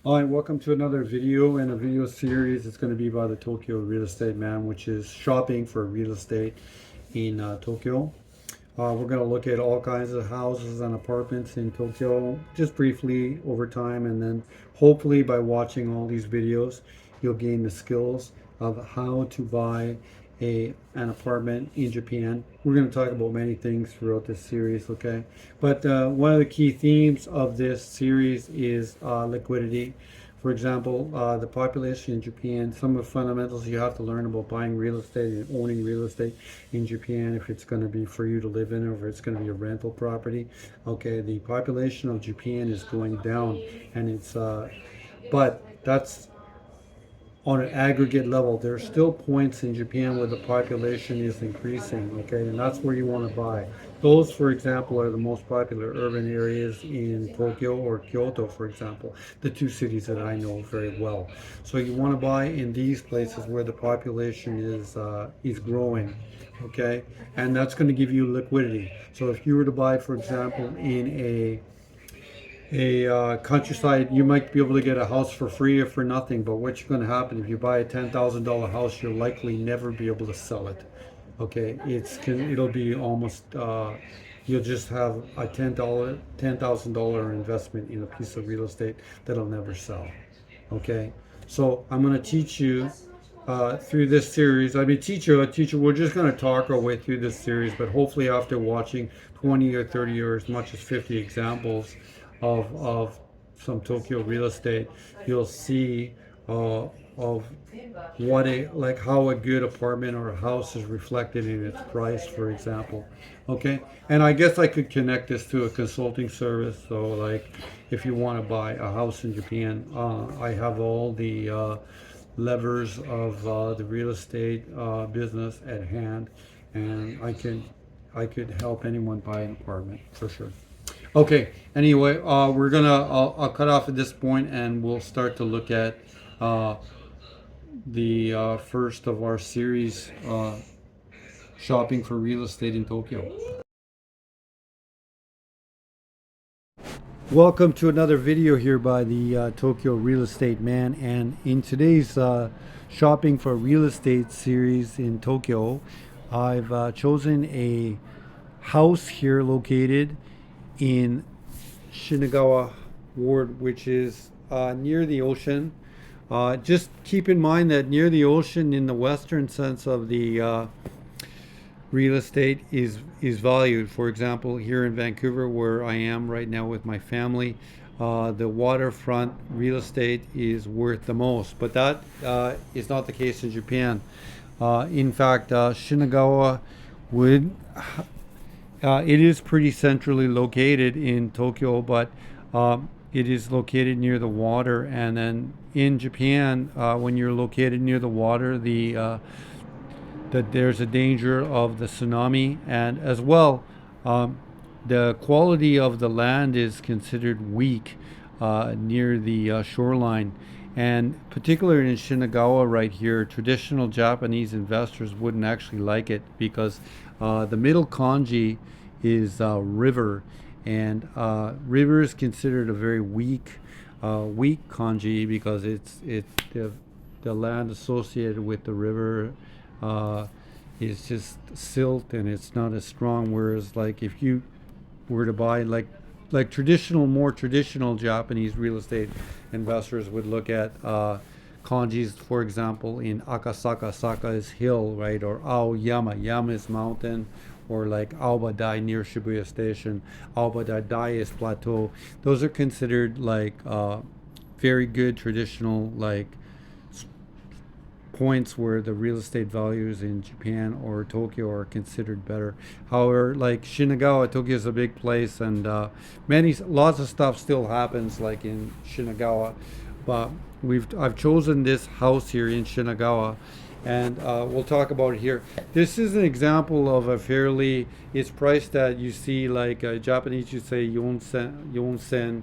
Hi, welcome to another video and a video series. It's going to be by the Tokyo Real Estate Man, which is shopping for real estate in Tokyo. We're going to look at all kinds of houses and apartments in Tokyo just briefly over time, and then hopefully by watching all these videos, you'll gain the skills of how to buy an apartment in Japan. We're going to talk about many things throughout this series, okay? But one of the key themes of this series is liquidity. For example, the population in Japan, some of the fundamentals you have to learn about buying real estate and owning real estate in Japan, if it's going to be for you to live in or if it's going to be a rental property. Okay, the population of Japan is going down, and but that's on an aggregate level. There are still points in Japan where the population is increasing, okay, and that's where you want to buy. Those, for example, are the most popular urban areas in Tokyo or Kyoto, for example, the two cities that I know very well. So you want to buy in these places where the population is growing, okay, and that's going to give you liquidity. So if you were to buy, for example, in a countryside, you might be able to get a house for free or for nothing. But what's going to happen if you buy a $10,000 house? You'll likely never be able to sell it. Okay, it'll be almost you'll just have a $10,000 investment in a piece of real estate that'll never sell. Okay, so I'm going to teach you through this series. I mean, teacher. We're just going to talk our way through this series, but hopefully, after watching 20 or 30 or as much as 50 examples of some Tokyo real estate, you'll see of how a good apartment or a house is reflected in its price, for example. Okay, and I guess I could connect this to a consulting service. So, like, if you want to buy a house in Japan, I have all the levers of the real estate business at hand, and I could help anyone buy an apartment for sure. Okay. Anyway, I'll cut off at this point, and we'll start to look at uh, the first of our series, shopping for real estate in Tokyo. Welcome to another video here by the Tokyo Real Estate Man, and in today's shopping for real estate series in Tokyo, I've chosen a house here located in Shinagawa Ward, which is near the ocean. Just keep in mind that near the ocean, in the western sense of the real estate, is valued. For example, here in Vancouver, where I am right now with my family, the waterfront real estate is worth the most. But that is not the case in Japan. In fact, Shinagawa would it is pretty centrally located in Tokyo, but it is located near the water. And then in Japan, when you're located near the water, that there's a danger of the tsunami, and as well, the quality of the land is considered weak near the shoreline. And particularly in Shinagawa, right here, traditional Japanese investors wouldn't actually like it because the middle kanji is river, and river is considered a very weak kanji because it's the land associated with the river uh, is just silt and it's not as strong. Whereas, like, if you were to buy more traditional Japanese real estate investors would look at kanjis, for example, in Akasaka. Saka is hill, right? Or Aoyama. Yama is mountain. Or like Aobadai near Shibuya Station. Aobadai is plateau. Those are considered like very good traditional points where the real estate values in Japan or Tokyo are considered better. However, like Shinagawa, Tokyo is a big place, and lots of stuff still happens like in Shinagawa. But I've chosen this house here in Shinagawa, and we'll talk about it here. This is an example of it's priced at, you see, like Japanese, you say yonsen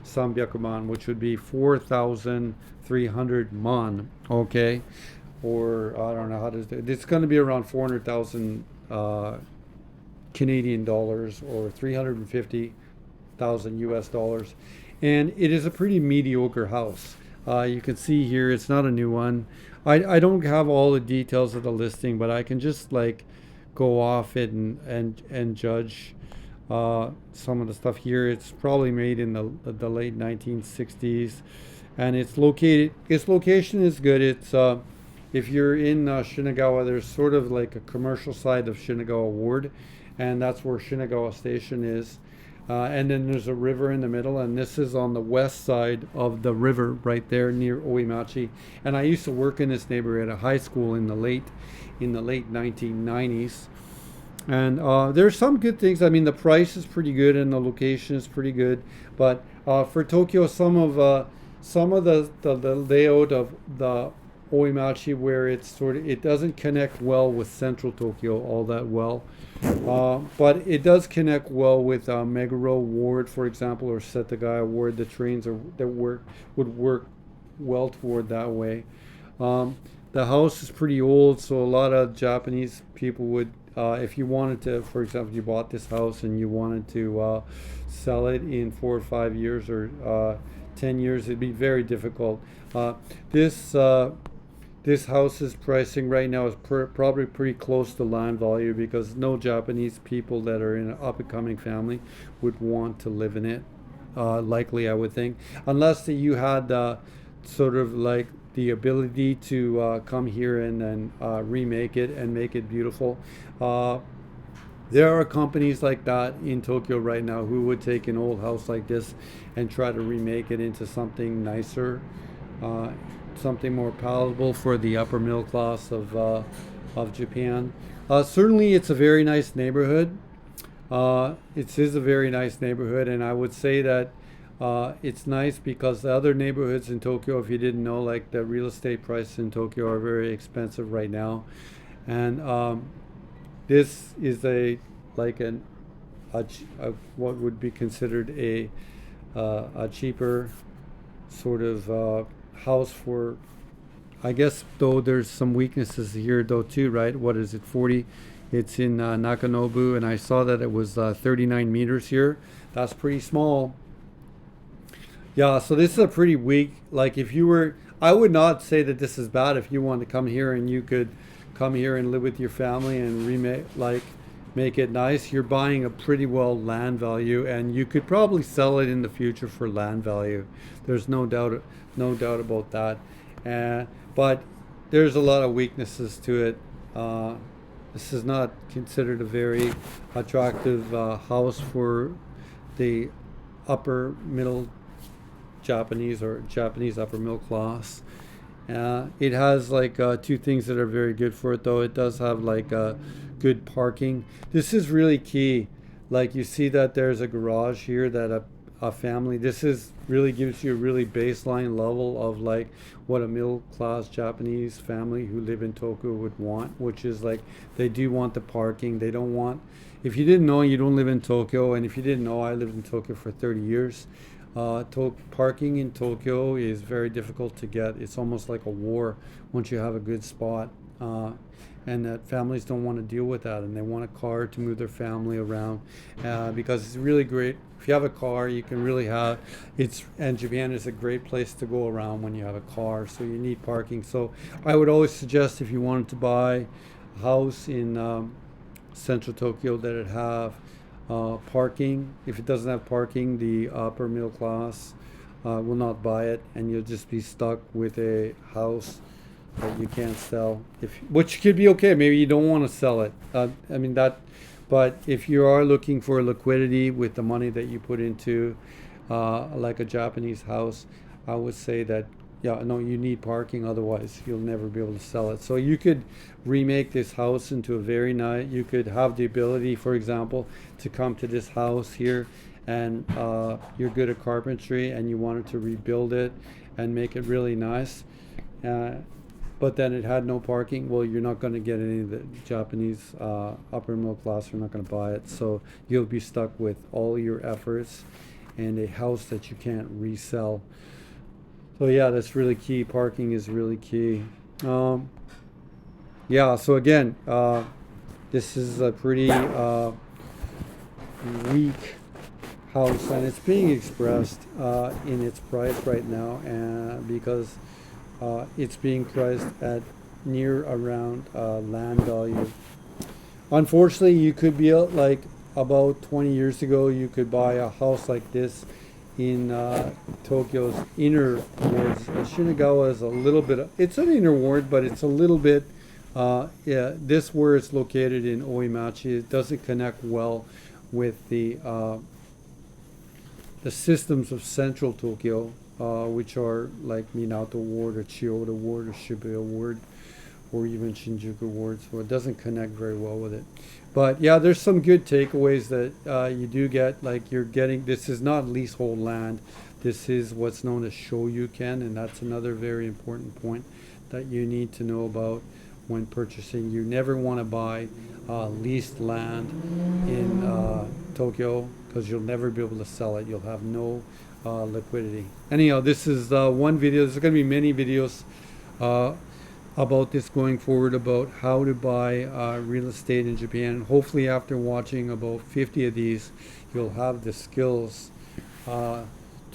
300 man, which would be 4,300 man. Okay, or I don't know how to. It's going to be around 400,000 Canadian dollars, or 350,000 US dollars. and it is a pretty mediocre house. You can see here it's not a new one. I don't have all the details of the listing, but I can just like go off it and judge some of the stuff here. It's probably made in the late 1960s, and it's located. Its location is good. It's if you're in Shinagawa, there's sort of like a commercial side of Shinagawa Ward, and that's where Shinagawa Station is. And then there's a river in the middle, and this is on the west side of the river, right there near Oimachi. And I used to work in this neighborhood at a high school in the late 1990s. And there's some good things. I mean, the price is pretty good, and the location is pretty good. But for Tokyo, some of the layout of the Oimachi, where it's sort of, it doesn't connect well with central Tokyo all that well. But it does connect well with Meguro Ward, for example, or Setagaya Ward. The trains would work well toward that way. The house is pretty old, so a lot of Japanese people would, if you wanted to, for example, you bought this house and you wanted to sell it in 4 or 5 years or 10 years, it'd be very difficult. This this house's pricing right now is probably pretty close to land value, because no Japanese people that are in an up and coming family would want to live in it. Likely, I would think, unless that you had sort of like the ability to come here and then remake it and make it beautiful. There are companies like that in Tokyo right now who would take an old house like this and try to remake it into something nicer, something more palatable for the upper middle class of Japan. Certainly, it's a very nice neighborhood. It is a very nice neighborhood, and I would say that it's nice because the other neighborhoods in Tokyo, if you didn't know, like the real estate prices in Tokyo are very expensive right now, and this is a like what would be considered a cheaper sort of house for, I guess, though there's some weaknesses here though too, right? What is it, 40? It's in Nakanobu, and I saw that it was 39 meters here. That's pretty small. Yeah, so this is a pretty weak, like if you were, I would not say that this is bad if you wanted to come here and you could come here and live with your family and make it nice. You're buying a pretty well land value, and you could probably sell it in the future for land value. There's no doubt about that. But there's a lot of weaknesses to it. This is not considered a very attractive house for the upper middle Japanese or Japanese upper middle class. It has like two things that are very good for it, though. It does have like good parking. This is really key. Like you see that there's a garage here that a family. This is really gives you a really baseline level of like what a middle class Japanese family who live in Tokyo would want, which is like they do want the parking. They don't want. If you didn't know, you don't live in Tokyo, and if you didn't know, I lived in Tokyo for 30 years. Parking in Tokyo is very difficult to get. It's almost like a war once you have a good spot. And that families don't want to deal with that, and they want a car to move their family around because it's really great. If you have a car, you can really have and Japan is a great place to go around when you have a car, so you need parking. So I would always suggest, if you wanted to buy a house in central Tokyo, that it have parking. If it doesn't have parking, the upper middle class will not buy it, and you'll just be stuck with a house that you can't sell. Which could be okay. Maybe you don't want to sell it. But if you are looking for liquidity with the money that you put into like a Japanese house, I would say that you need parking. Otherwise, you'll never be able to sell it. So you could remake this house into a very nice. You could have the ability, for example, to come to this house here, and you're good at carpentry, and you wanted to rebuild it and make it really nice. But then it had no parking. Well, you're not going to get any of the Japanese upper middle class are not going to buy it. So you'll be stuck with all your efforts and a house that you can't resell. So yeah, that's really key. Parking is really key. So again, this is a pretty weak house, and it's being expressed in its price right now, and because it's being priced at near around land value. Unfortunately, you could be like about 20 years ago, you could buy a house like this in Tokyo's inner wards. Shinagawa is a little bit, it's an inner ward, but it's a little bit, yeah, this where it's located in Oimachi, it doesn't connect well with the systems of central Tokyo, which are like Minato Ward or Chiyoda Ward or Shibuya Ward or even Shinjuku Ward, so it doesn't connect very well with it. But yeah, there's some good takeaways that you do get. Like you're getting, this is not leasehold land. This is what's known as shoryuken, and that's another very important point that you need to know about when purchasing. You never want to buy leased land in Tokyo because you'll never be able to sell it. You'll have no liquidity. Anyhow, this is one video. There's going to be many videos about this going forward, about how to buy real estate in Japan. Hopefully after watching about 50 of these, you'll have the skills to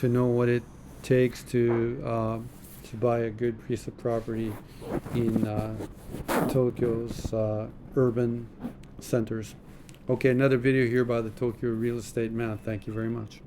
know what it takes to buy a good piece of property in Tokyo's urban centers. Okay, another video here by the Tokyo Real Estate Man. Thank you very much.